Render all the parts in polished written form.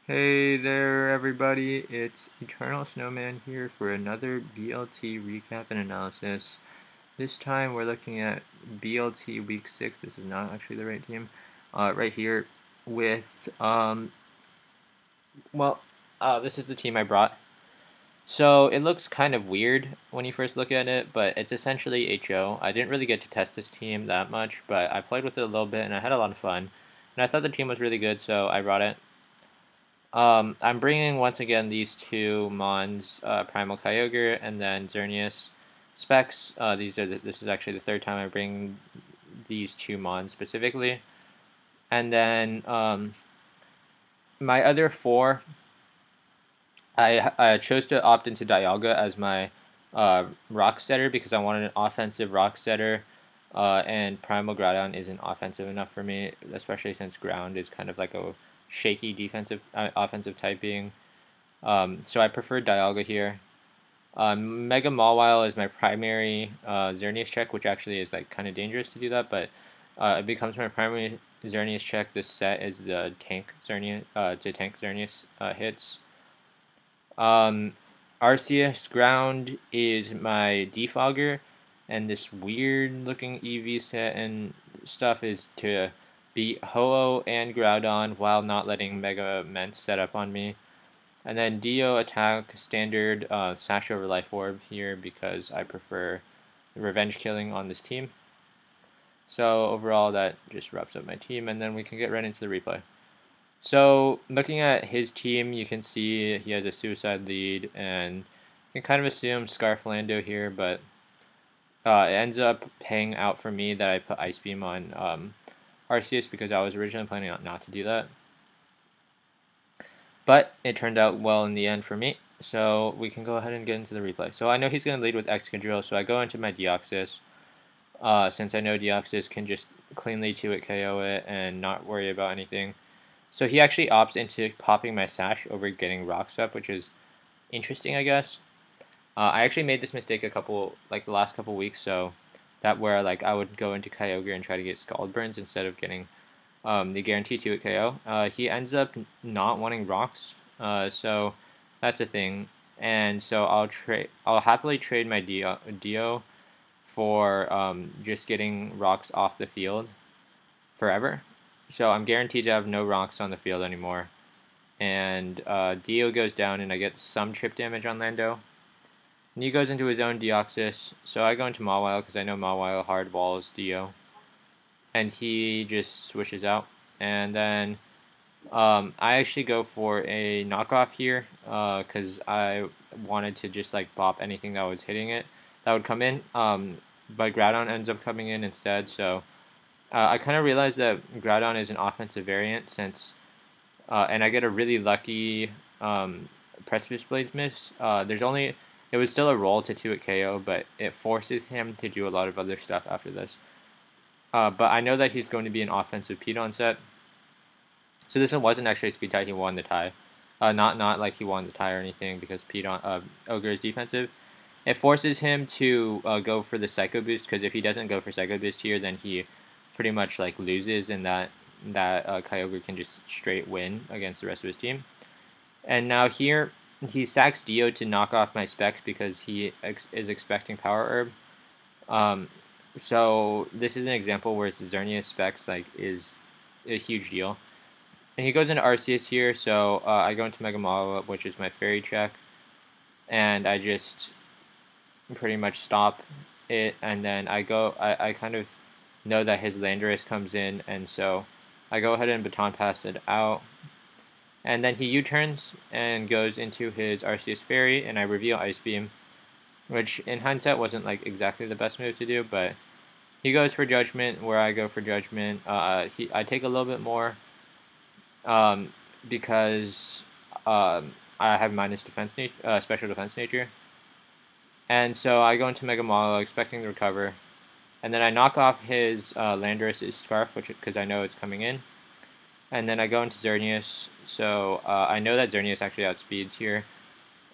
Hey there, everybody. It's Eternal Snowman here for another BLT recap and analysis. This time we're looking at BLT Week 6. This is not actually the right team. Right here with, well, this is the team I brought. So it looks kind of weird when you first look at it, but it's essentially HO. I didn't really get to test this team that much, but I played with it a little bit and I had a lot of fun. And I thought the team was really good, so I brought it. I'm bringing once again these two Mons, Primal Kyogre and then Xerneas specs. This is actually the third time I bring these two Mons specifically. And then my other four, I chose to opt into Dialga as my rock setter because I wanted an offensive rock setter. And Primal Groudon isn't offensive enough for me, especially since Ground is kind of like a shaky defensive offensive typing. So I prefer Dialga here. Mega Mawile is my primary Xerneas check, which actually is like kind of dangerous to do that, but it becomes my primary Xerneas check. This set is the tank Xerneas to tank Xerneas hits. Arceus-Ground is my Defogger, and this weird looking EV set and stuff is to beat Ho-Oh and Groudon while not letting Mega Ments set up on me. And then Dio-Attack standard Sash over Life Orb here because I prefer revenge killing on this team. So overall that just wraps up my team, and then we can get right into the replay. So looking at his team, you can see he has a suicide lead, and you can kind of assume Scarflando here, but it ends up paying out for me that I put Ice Beam on Arceus because I was originally planning on not to do that. But it turned out well in the end for me, so we can go ahead and get into the replay. So I know he's going to lead with Excadrill, so I go into my Deoxys, since I know Deoxys can just cleanly 2-hit KO it and not worry about anything. So he actually opts into popping my Sash over getting Rocks up, which is interesting, I guess. I actually made this mistake the last couple weeks, so that where like I would go into Kyogre and try to get Scald Burns instead of getting the guarantee 2-hit KO. He ends up not wanting Rocks, so that's a thing. And so I'll happily trade my Dio for just getting Rocks off the field forever. So I'm guaranteed to have no Rocks on the field anymore. And Dio goes down, and I get some chip damage on Lando. And he goes into his own Deoxys, so I go into Mawile because I know Mawile hard walls Dio. And he just switches out. And then I actually go for a knockoff here because I wanted to just like bop anything that was hitting it that would come in. But Groudon ends up coming in instead, so I kind of realized that Groudon is an offensive variant since, and I get a really lucky Precipice Blades miss. It was still a roll to 2-hit KO, but it forces him to do a lot of other stuff after this. But I know that he's going to be an offensive Piton set. So this one wasn't actually a speed tie, he won the tie. Not like he won the tie or anything because Ogre is defensive. It forces him to go for the Psycho Boost because if he doesn't go for Psycho Boost here, then he pretty much like loses, and that Kyogre can just straight win against the rest of his team. And now here he sacks Dio to knock off my specs because he is expecting Power Herb. So this is an example where Xerneas specs like is a huge deal. And he goes into Arceus here, so I go into Mega Mawile, which is my fairy check, and I just pretty much stop it, and then I kind of know that his Landorus comes in, and so I go ahead and Baton Pass it out. And then he U-turns and goes into his Arceus Fairy, and I reveal Ice Beam, which in hindsight wasn't like exactly the best move to do, but he goes for Judgment where I go for Judgment. I take a little bit more because I have minus special defense nature. And so I go into Mega Mawile expecting to recover. And then I knock off his Landorus' Scarf, because I know it's coming in. And then I go into Xerneas, so I know that Xerneas actually outspeeds here.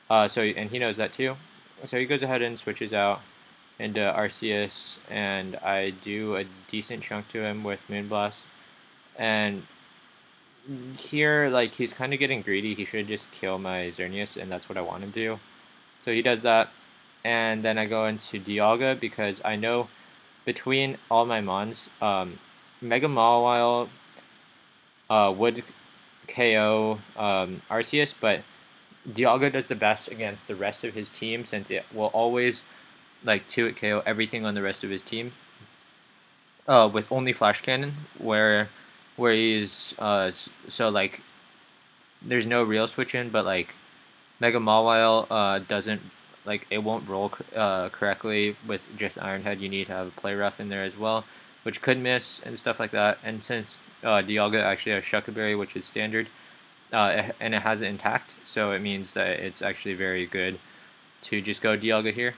And he knows that too. So he goes ahead and switches out into Arceus, and I do a decent chunk to him with Moonblast. And here, like, he's kind of getting greedy. He should just kill my Xerneas, and that's what I want to do. So he does that, and then I go into Dialga because I know between all my mons, Mega Mawile would KO Arceus, but Dialga does the best against the rest of his team since it will always like 2-hit KO everything on the rest of his team. With only Flash Cannon, where he's so like there's no real switch in, but like Mega Mawile doesn't like it won't roll correctly with just Iron Head. You need to have a play rough in there as well, which could miss and stuff like that. And since Dialga actually has Shuca Berry, which is standard, and it has it intact, so it means that it's actually very good to just go Dialga here.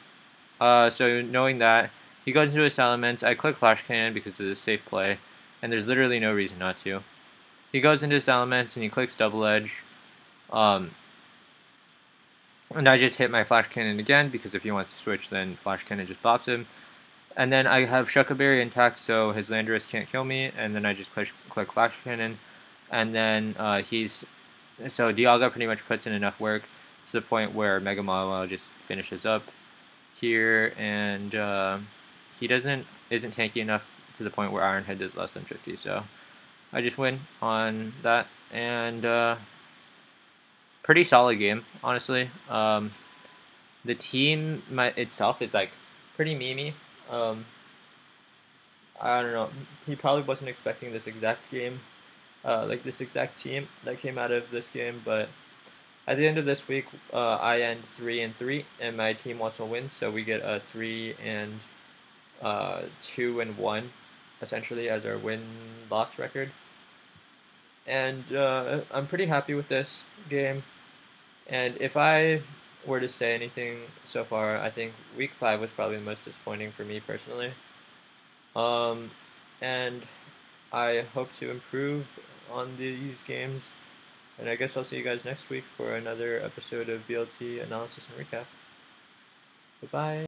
So knowing that, he goes into his Salamence. I click Flash Cannon because it's a safe play, and there's literally no reason not to. He goes into his Salamence and he clicks Double Edge. And I just hit my Flash Cannon again because if he wants to switch, then Flash Cannon just bops him. And then I have Shuca Berry intact, so his Landorus can't kill me. And then I just click Flash Cannon, and then so Dialga pretty much puts in enough work to the point where Mega Mawile just finishes up here, and he isn't tanky enough to the point where Iron Head does less than 50. So I just win on that, and pretty solid game, honestly. The team itself is like pretty memey. I don't know. He probably wasn't expecting this exact game, like this exact team that came out of this game. But at the end of this week, I end 3-3, and my team also wins. So we get a 3-2-1, essentially, as our win-loss record. And I'm pretty happy with this game. And if I were to say anything so far, I think week 5 was probably the most disappointing for me personally. And I hope to improve on these games. And I guess I'll see you guys next week for another episode of BLT analysis and recap. Bye-bye.